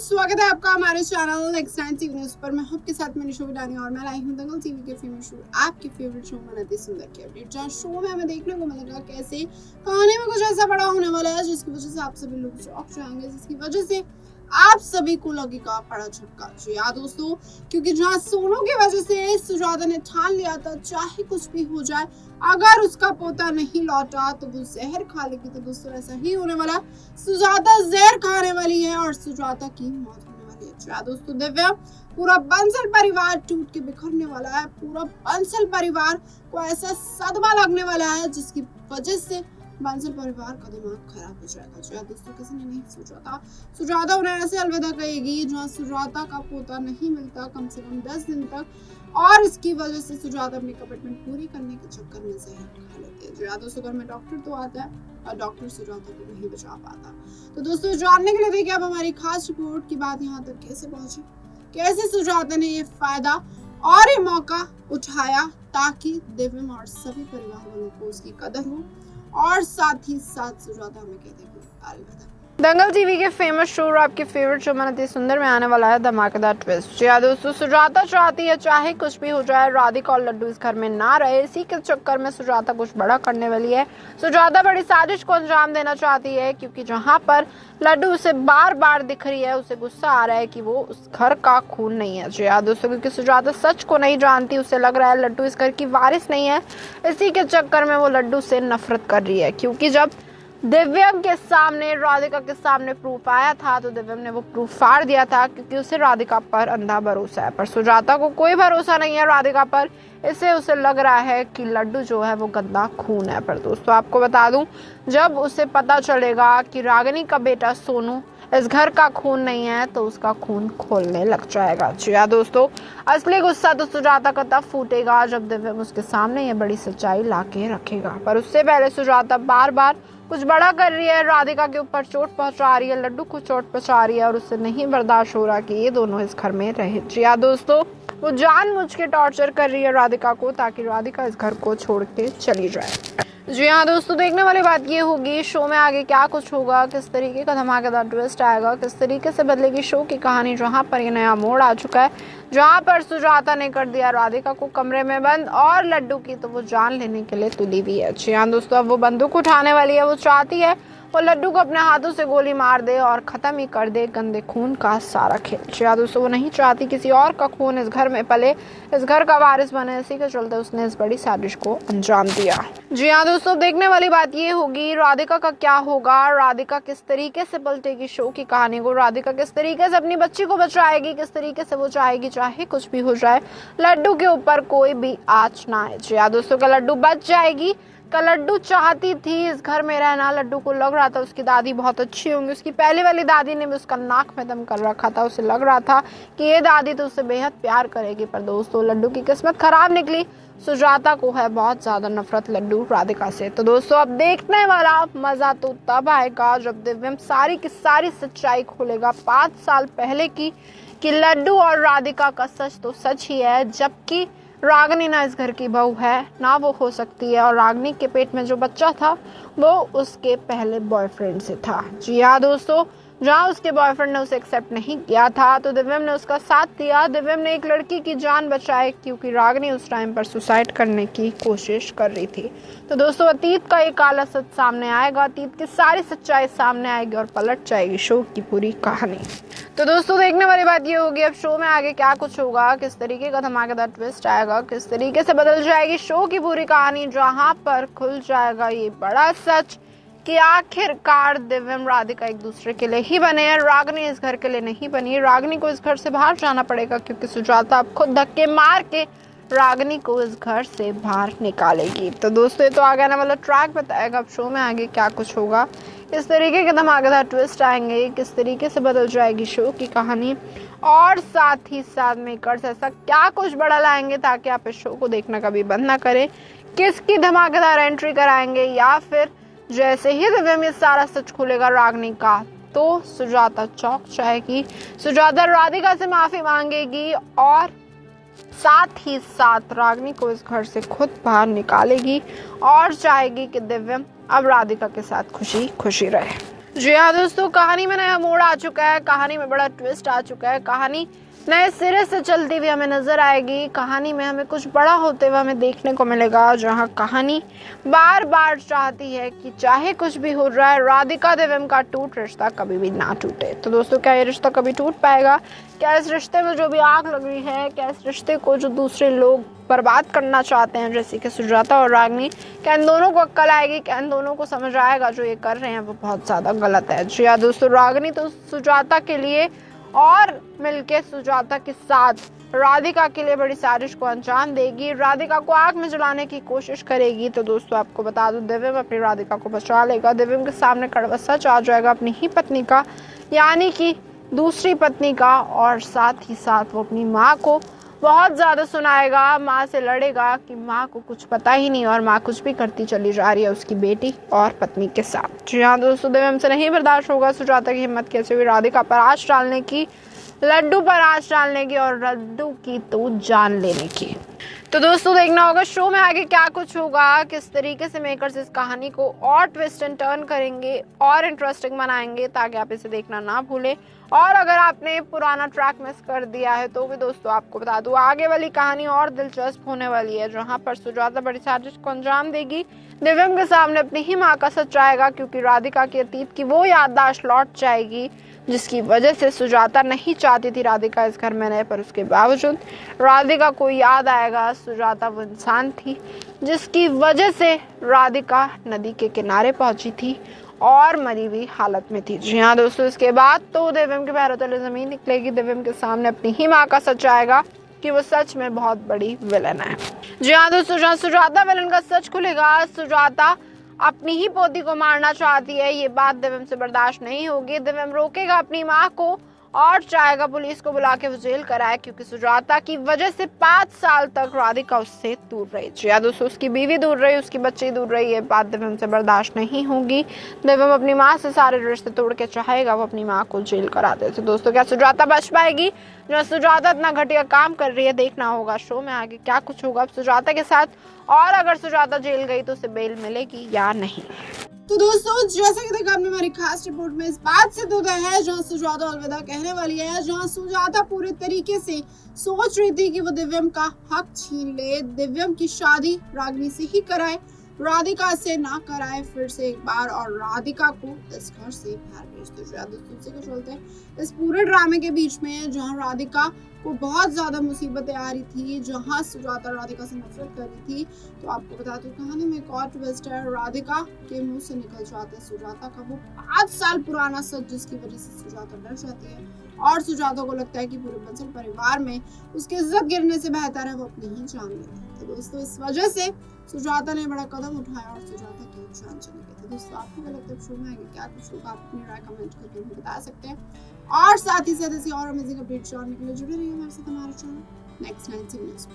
स्वागत है आपका हमारे channel next time TV news पर। मैं आपके साथ मैंने शो बिलानी और मैं लाई हूं दंगल टीवी के फेमस शो आपके फेवरेट शो मनती सुंदर की अपडेट। जहाँ शो में हमें देखने को मिलेगा कैसे कहानी में कुछ ऐसा बड़ा होने वाला है जिसकी वजह से आप सभी लोग चौंक जाएंगे, जिसकी वजह से आप सभी को लगेगा बड़ा झटका। जी हाँ दोस्तों, क्योंकि जहाँ सोनू की वजह से सुजाता ने ठान लिया था चाहे कुछ भी हो जाए अगर उसका पोता नहीं लौटा तो वो जहर खा लेगी। तो दोस्तों ऐसा ही होने वाला, सुजाता जहर खाने वाली है और सुजाता की मौत होने वाली है। जी हाँ दोस्तों, दिव्या पूरा बंसल परिवार टूट के बिखरने वाला है। पूरा बंसल परिवार को ऐसा सदमा लगने वाला है जिसकी वजह से बंसल परिवार का दिमाग खराब हो जाएगा। जी दोस्तों, किसी ने नहीं सोचा था सुजाता उन्हें ऐसे अलविदा कहेगी। जहाँ सुजाता का पोता नहीं मिलता कम से कम 10 दिन तक, और इसकी वजह से सुजाता अपनी कमिटमेंट पूरी करने के चक्कर में जहर खा लेती है। जी दोस्तों, घर में डॉक्टर तो आता है और डॉक्टर सुजाता को नहीं बचा पाता। तो दोस्तों जानने के लिए देखिए अब हमारी खास रिपोर्ट की बात यहाँ तक कैसे पहुंची, कैसे सुजाता ने ये फायदा और ये मौका उठाया ताकि दिव्यम और सभी परिवार वालों को उसकी कदर हो और साथ ही साथ सुजाता हमें कहते हैं अलविदा। दंगल टीवी के फेमस शो और आपके फेवरेट शो मनती सुंदर में आने वाला है धमाकेदार ट्विस्ट। जी दोस्तों, सुजाता चाहती है चाहे कुछ भी हो जाए राधिका और लड्डू इस घर में ना रहे। इसी के चक्कर में सुजाता कुछ बड़ा करने वाली है। सुजाता बड़ी साजिश को अंजाम देना चाहती है क्योंकि जहां पर लड्डू उसे बार बार दिख रही है उसे गुस्सा आ रहा है कि वो उस घर का खून नहीं है। जी दोस्तों, क्योंकि सुजाता सच को नहीं जानती, उसे लग रहा है लड्डू इस घर की वारिस नहीं है। इसी के चक्कर में वो लड्डू से नफरत कर रही है क्योंकि जब दिव्यम के सामने राधिका के सामने प्रूफ आया था तो दिव्यम ने वो प्रूफ फाड़ दिया था क्योंकि उसे राधिका पर अंधा भरोसा है। पर सुजाता को कोई भरोसा नहीं है राधिका पर, इससे उसे लग रहा है कि लड्डू जो है वो गंदा खून है। पर दोस्तों आपको बता दूं, जब उसे पता चलेगा कि रागिनी का बेटा सोनू इस घर का खून नहीं है तो उसका खून खोलने लग जाएगा। जी हाँ दोस्तों, असली गुस्सा तो सुजाता का तब फूटेगा जब दिव्यम उसके सामने ये बड़ी सच्चाई लाके रखेगा। पर उससे पहले सुजाता बार बार कुछ बड़ा कर रही है, राधिका के ऊपर चोट पहुंचा रही है, लड्डू को चोट पहुंचा रही है और उससे नहीं बर्दाश्त हो रहा कि ये दोनों इस घर में रहे। जी हाँ दोस्तों, वो जानबूझ के टॉर्चर कर रही है राधिका को ताकि राधिका इस घर को छोड़ के चली जाए। जी हाँ दोस्तों, देखने वाली बात ये होगी शो में आगे क्या कुछ होगा, किस तरीके का धमाकेदार ट्विस्ट आएगा, किस तरीके से बदलेगी शो की कहानी। जहाँ पर ये नया मोड़ आ चुका है, जहाँ पर सुजाता ने कर दिया राधिका को कमरे में बंद और लड्डू की तो वो जान लेने के लिए तुली भी है। जी हाँ दोस्तों, अब वो बंदूक उठाने वाली है। वो चाहती है वो लड्डू को अपने हाथों से गोली मार दे और खत्म ही कर दे गंदे खून का सारा खेल। जी हाँ दोस्तों, वो नहीं चाहती किसी और का खून इस घर में पले, इस घर का वारिस बने। इसी के चलते उसने इस बड़ी साजिश को अंजाम दिया। जी हाँ दोस्तों, देखने वाली बात ये होगी राधिका का क्या होगा, राधिका किस तरीके से पलटेगी शो की कहानी को, राधिका किस तरीके से अपनी बच्ची को बचाएगी, किस तरीके से वो चाहेगी चाहे कुछ भी हो जाए लड्डू के ऊपर कोई भी आँच ना आए। जी हाँ दोस्तों, क्या लड्डू बच जाएगी? का लड्डू चाहती थी इस घर में रहना, लड्डू को लग रहा था उसकी दादी बहुत अच्छी होंगी, उसकी पहले वाली दादी ने भी उसका नाक में दम कर रखा था, उसे लग रहा था कि ये दादी तो उससे बेहद प्यार करेगी। पर दोस्तों लड्डू की किस्मत खराब निकली, सुजाता को है बहुत ज्यादा नफरत लड्डू राधिका से। तो दोस्तों अब देखने वाला मजा तो तब आएगा जब दिव्यम सारी की सारी सच्चाई खोलेगा 5 साल पहले की, कि लड्डू और राधिका का सच तो सच ही है, जबकि रागिनी ना इस घर की बहू है ना वो हो सकती है, और रागिनी के पेट में जो बच्चा था वो उसके पहले बॉयफ्रेंड से था। जी हाँ दोस्तों, जहाँ उसके बॉयफ्रेंड ने उसे एक्सेप्ट नहीं किया था तो दिव्यम ने उसका साथ दिया। दिव्यम ने एक लड़की की जान बचाई क्योंकि रागिनी उस टाइम पर सुसाइड करने की कोशिश कर रही थी। तो दोस्तों अतीत का एक काला सच सामने आएगा, अतीत की सारी सच्चाई सामने आएगी और पलट जाएगी शो की पूरी कहानी। तो दोस्तों देखने वाली बात ये होगी अब शो में आगे क्या कुछ होगा, किस तरीके का धमाकेदार ट्विस्ट आएगा, किस तरीके से बदल जाएगी शो की पूरी कहानी, जहाँ पर खुल जाएगा ये बड़ा सच कि आखिरकार दिव्यम राधिका एक दूसरे के लिए ही बने हैं, रागिनी इस घर के लिए नहीं बनी। रागिनी को इस घर से बाहर जाना पड़ेगा क्योंकि सुजाता अब खुद धक्के मार के रागिनी को इस घर से बाहर निकालेगी। तो दोस्तों ये तो आगे आने वाला ट्रैक बताएगा अब शो में आगे क्या कुछ होगा, किस तरीके के धमाकेदार ट्विस्ट आएंगे, किस तरीके से बदल जाएगी शो की कहानी, और साथ ही साथ मेकर्स ऐसा क्या कुछ बड़ा लाएंगे ताकि आप इस शो को देखना कभी बंद ना करें, किसकी धमाकेदार एंट्री कराएंगे, या फिर जैसे ही दिव्यम में सारा सच खुलेगा रागिनी का तो सुजाता चौंक जाएगी, सुजाता राधिका से माफी मांगेगी और साथ ही साथ रागिनी को इस घर से खुद बाहर निकालेगी और चाहेगी कि दिव्यम अब राधिका के साथ खुशी खुशी रहे। जी हाँ दोस्तों, कहानी में नया मोड़ आ चुका है, कहानी में बड़ा ट्विस्ट आ चुका है, कहानी नए सिरे से चलती हुई हमें नजर आएगी। कहानी में हमें कुछ बड़ा होते हुए हमें देखने को मिलेगा, जहाँ कहानी बार बार चाहती है कि चाहे कुछ भी हो रहा है, राधिका दिव्यम का टूट रिश्ता कभी भी ना टूटे। तो दोस्तों, क्या ये रिश्ता कभी टूट पाएगा? क्या इस रिश्ते में जो भी आग लग रही है, क्या इस रिश्ते को जो दूसरे लोग बर्बाद करना चाहते हैं, जैसे कि सुजाता और रागिनी, क्या इन दोनों को अक्ल आएगी? क्या इन दोनों को समझ आएगा जो ये कर रहे हैं वो बहुत ज़्यादा गलत है? जी हाँ दोस्तों, रागिनी तो सुजाता के लिए और मिलके सुजाता के साथ राधिका के लिए बड़ी साजिश को अंजाम देगी, राधिका को आग में जलाने की कोशिश करेगी। तो दोस्तों, आपको बता दूं, दिव्यम अपनी राधिका को बचा लेगा। दिव्यम के सामने कड़वा सच आ जाएगा अपनी ही पत्नी का, यानी कि दूसरी पत्नी का, और साथ ही साथ वो अपनी माँ को बहुत ज़्यादा सुनाएगा, माँ से लड़ेगा कि माँ को कुछ पता ही नहीं और माँ कुछ भी करती चली जा रही है उसकी बेटी और पत्नी के साथ। जी हाँ दोस्तों, दिव्यम से नहीं बर्दाश्त होगा सुजाता की हिम्मत कैसे हुई राधिका पर आँच डालने की, लड्डू पर आँच डालने की और लड्डू की तो जान लेने की। तो दोस्तों, देखना होगा शो में आगे क्या कुछ होगा, किस तरीके से मेकर्स इस कहानी को और ट्विस्ट एंड टर्न करेंगे और इंटरेस्टिंग बनाएंगे, ताकि आप इसे देखना ना भूलें। और अगर आपने पुराना ट्रैक मिस कर दिया है तो भी दोस्तों आपको बता दूं, आगे वाली कहानी और दिलचस्प होने वाली है, जहां पर सुजाता बड़ी साजिश को अंजाम देगी, दिव्यम के सामने अपनी ही माँ का सच आएगा, क्योंकि राधिका के अतीत की वो याददाश्त लौट जाएगी जिसकी वजह से सुजाता नहीं चाहती थी राधिका इस घर में रहे, पर उसके बावजूद राधिका को याद आएगा सुजाता वो इंसान थी जिसकी वजह से राधिका नदी के किनारे पहुंची थी और मरी हुई हालत में थी। जी हाँ दोस्तों, इसके बाद तो दिव्यम के पैरों तले जमीन निकलेगी, दिव्यम के सामने अपनी ही माँ का सच आएगा कि वो सच में बहुत बड़ी विलन है। जी हाँ दोस्तों, जहाँ सुजाता विलन का सच खुलेगा, सुजाता अपनी ही पोती को मारना चाहती है, ये बात दिव्यम से बर्दाश्त नहीं होगी। दिव्यम रोकेगा अपनी माँ को और चाहेगा पुलिस को बुला के वो जेल कराए, क्योंकि सुजाता की वजह से 5 साल तक राधिका उससे दूर रही। जी दोस्तों, उसकी बीवी दूर रही, उसकी बच्ची दूर रही, ये बात दिव्यम से बर्दाश्त नहीं होगी। दिव्यम अपनी माँ से सारे रिश्ते तोड़ के चाहेगा वो अपनी माँ को जेल करा दे। तो दोस्तों, क्या सुजाता बच पाएगी? जो सुजाता इतना घटिया काम कर रही है, देखना होगा शो में आगे क्या कुछ होगा अब सुजाता के साथ, और अगर सुजाता जेल गई तो उसे बेल मिलेगी या नहीं। तो दोस्तों, जैसे कि देखा आपने हमारी खास रिपोर्ट में, इस बात से तो है जहाँ सुजाता अलविदा कहने वाली है, जहाँ सुजाता पूरे तरीके से सोच रही थी कि वो दिव्यम का हक छीन ले, दिव्यम की शादी रागिनी से ही कराए, राधिका से ना कराए फिर से एक बार, और राधिका को इस घर से बाहर भेज दे। दोस्तों, को चलते हैं इस पूरे ड्रामे के बीच में, जहाँ राधिका को बहुत ज्यादा मुसीबतें आ रही थी, जहाँ सुजाता राधिका से नफरत कर रही थी। तो आपको बता दूं, कहानी में एक और ट्विस्ट है, राधिका के मुंह से निकल जाता है सुजाता का वो 5 साल पुराना सच, जिसकी वजह से सुजाता डर जाती है और सुजाता को लगता है कि पूरे बंसल परिवार में उसकी इज्जत गिरने से बेहतर है वो अपनी ही जान ले। तो दोस्तों, इस वजह से सुजाता ने बड़ा कदम उठाया और सुजाता की जान चली गई। तो दोस्तों, आपको क्या लगता है शो में आगे क्या कुछ होगा? आप अपनी राय कमेंट करके हमें बता सकते हैं, और साथ ही साथ ऐसी और अमेजिंग अपडेट जानने के लिए जुड़े रहिए हमारे साथ हमारे चैनल नेक्स्ट 90 न्यूज़।